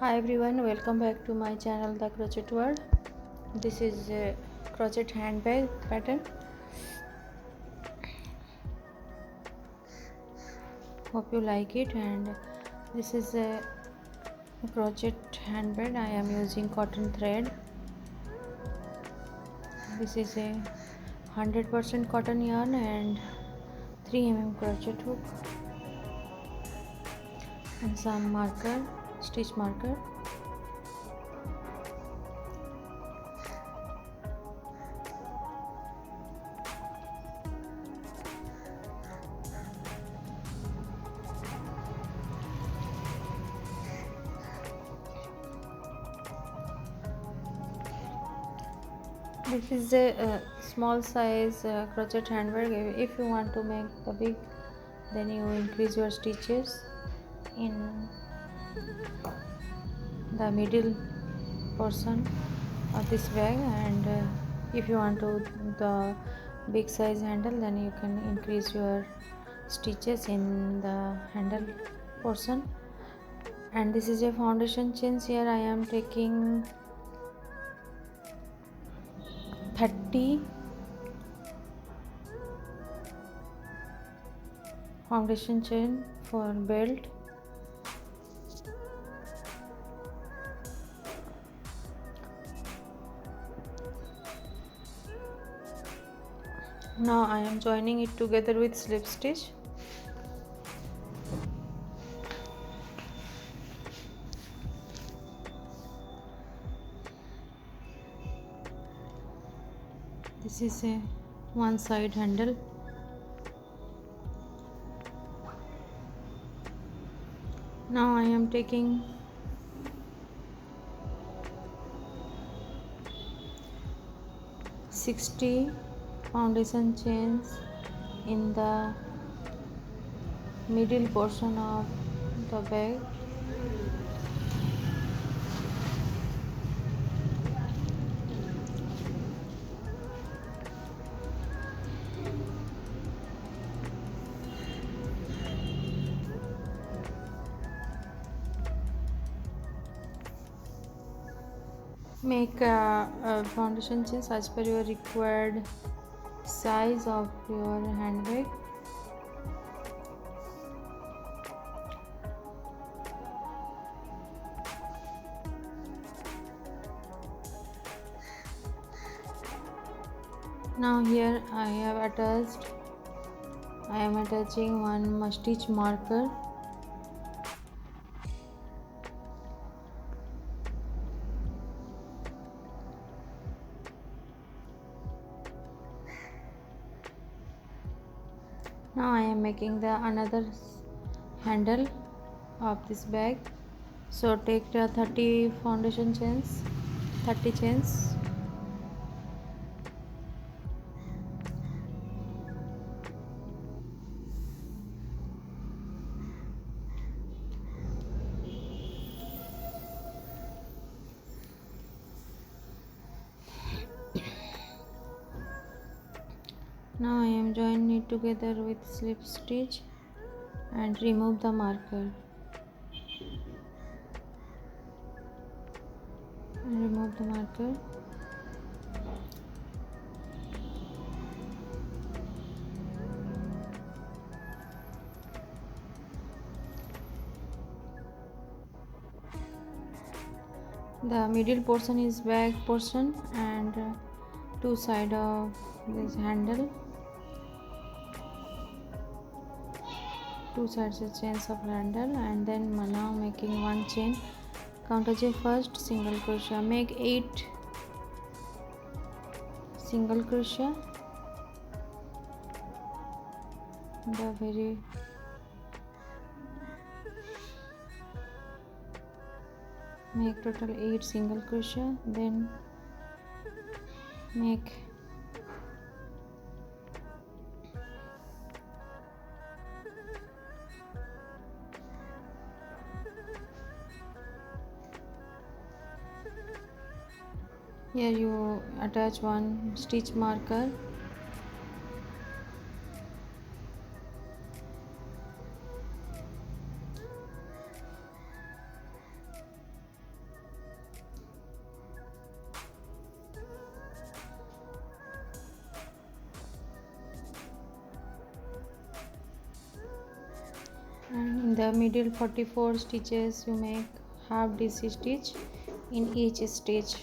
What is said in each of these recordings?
Hi everyone, welcome back to my channel The Crochet World. This is a crochet handbag pattern. Hope you like it. And this is a crochet handbag. I am using cotton thread. This is a 100% cotton yarn and 3 mm crochet hook and some marker, stitch marker. This is a small size crochet handbag. If you want to make the big, then you increase your stitches in the middle portion of this bag, and if you want to the big size handle, then you can increase your stitches in the handle portion. And this is a foundation chains. Here I am taking 30 foundation chain for belt. Now I am joining it together with slip stitch. This is a one side handle. Now I am taking 60 foundation chains in the middle portion of the bag. Make foundation chains as per your required size of your handbag. Now here I am attaching one stitch marker. Now I am making the another handle of this bag. So take the 30 foundation chains, 30 chains. Now I am joining it together with slip stitch and remove the marker. Remove the marker. The middle portion is bag portion and two side of this handle, two sides of chains of handle, and then now making one chain. Count as a first single crochet. Make 8 single crochet. The very make total 8 single crochet, then make here you attach one stitch marker. the middle 44 stitches you make half DC stitch in each stitch.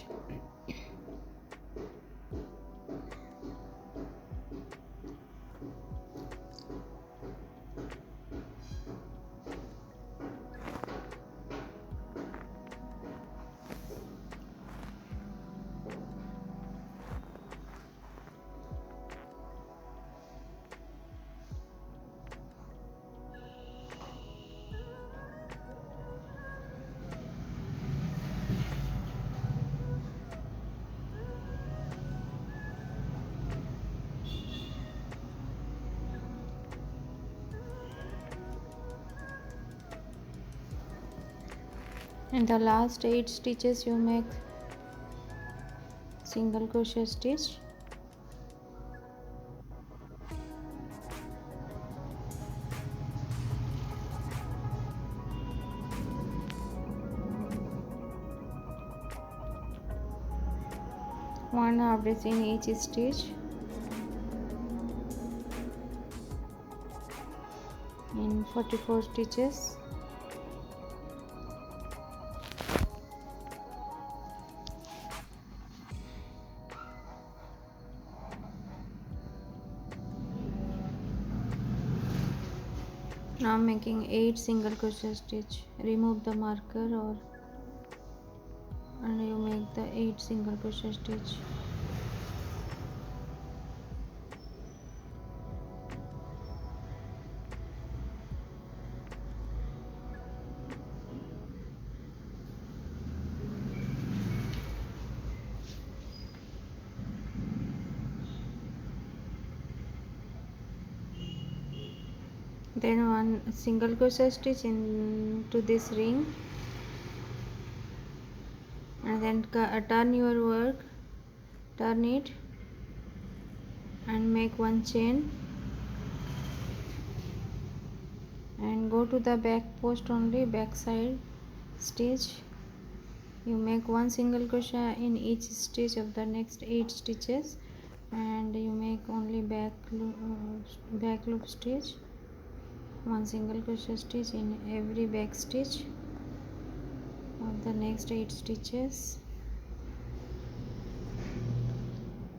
In the last 8 stitches you make single crochet stitch. One half days in each stitch. In 44 stitches. Now I'm making 8 single crochet stitch. Remove the marker and you make the 8 single crochet stitch. Then one single crochet stitch into this ring, and then turn your work, turn it and make one chain and go to the back post only, back side stitch. You make one single crochet in each stitch of the next 8 stitches and you make only back loop stitch, one single crochet stitch in every back stitch of the next 8 stitches.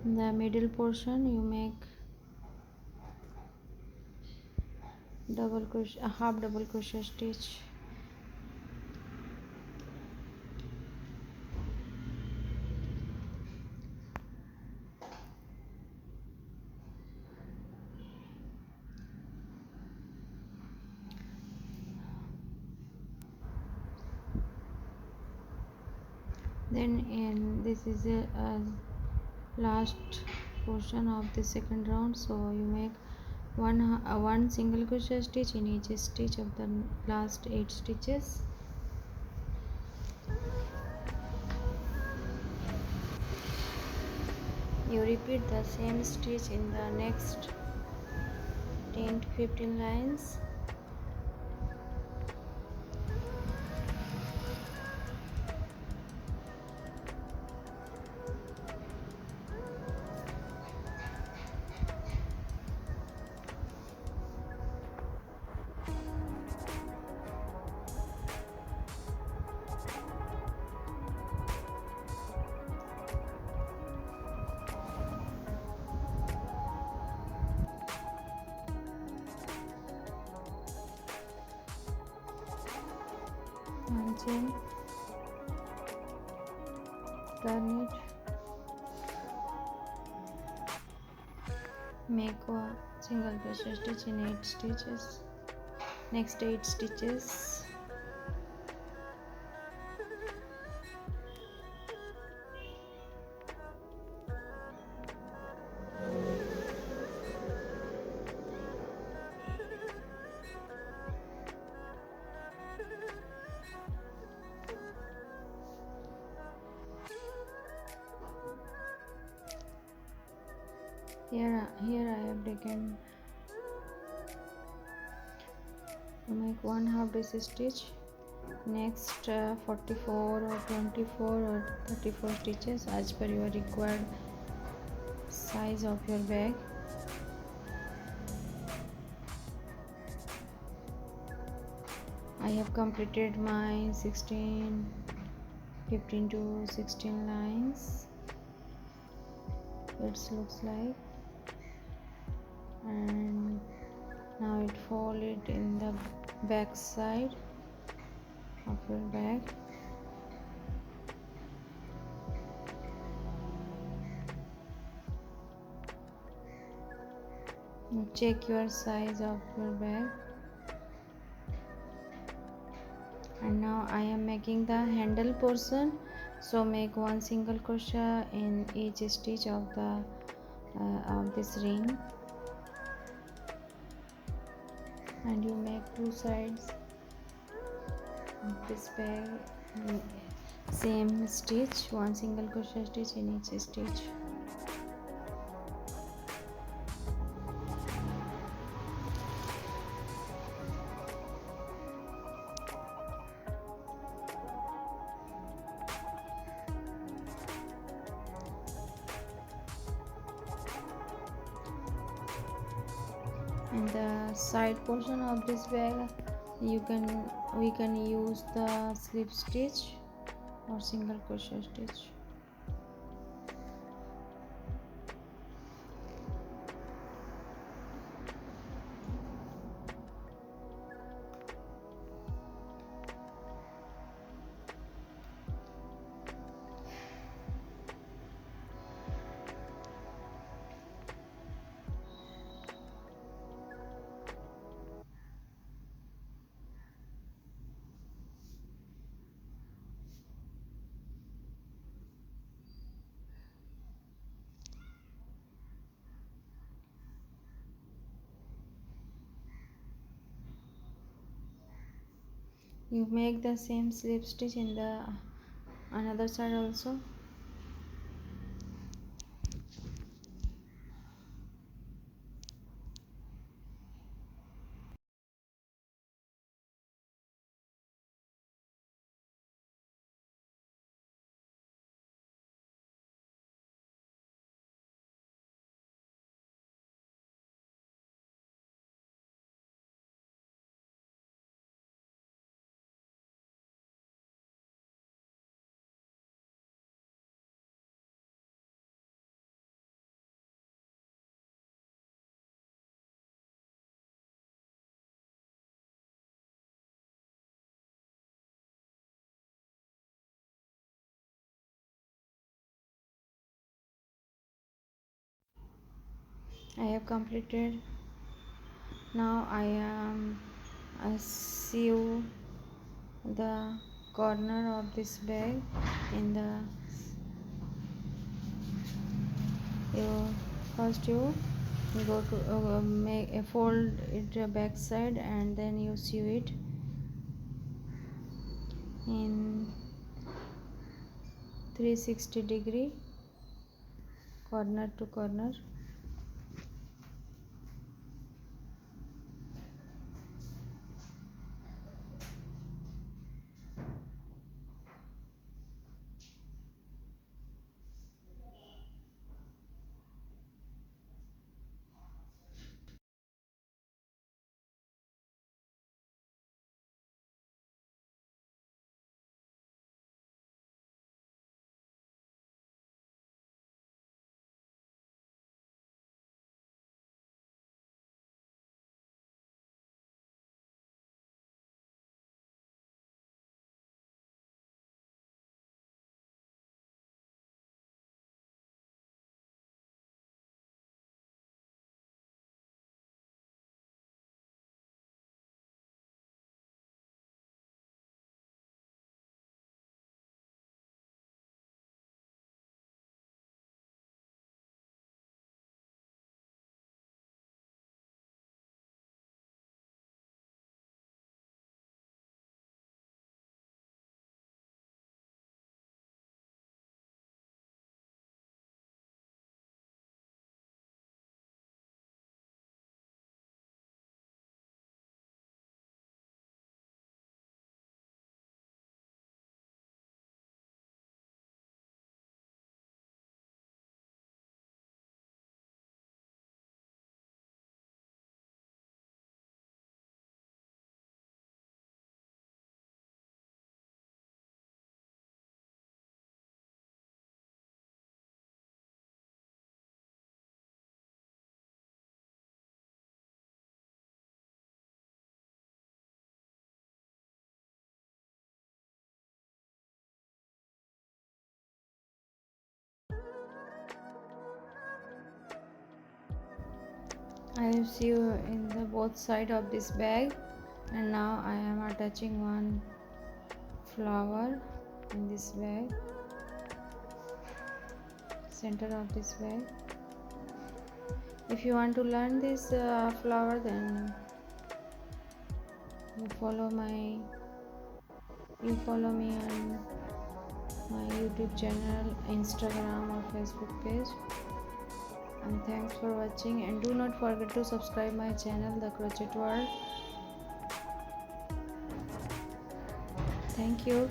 In the middle portion you make double crochet, a half double crochet stitch. Then this is a last portion of the second round, so you make one single crochet stitch in each stitch of the last 8 stitches. You repeat the same stitch in the next 10 to 15 lines. One chain, turn it, make a single crochet stitch in 8 stitches, next 8 stitches. Here I have taken to make one half this stitch, next 44 or 24 or 34 stitches as per your required size of your bag. I have completed my 15 to 16 lines. It looks like, and now it folded in the back side of your bag. Check your size of your bag. And now I am making the handle portion, so make one single crochet in each stitch of the of this ring, and you make two sides of this bag, same stitch, one single crochet stitch in each stitch. And the side portion of this bag, we can use the slip stitch or single crochet stitch. You make the same slip stitch in the another side also. I have completed. Now I sew the corner of this bag in the you first you go to make a fold it back side, and then you sew it in 360-degree corner to corner. I have sew in the both side of this bag, and now I am attaching one flower in this bag, center of this bag. If you want to learn this flower, then you follow my you follow me on my YouTube channel, Instagram or Facebook page. And thanks for watching, and do not forget to subscribe my channel, The Crochet World. Thank you.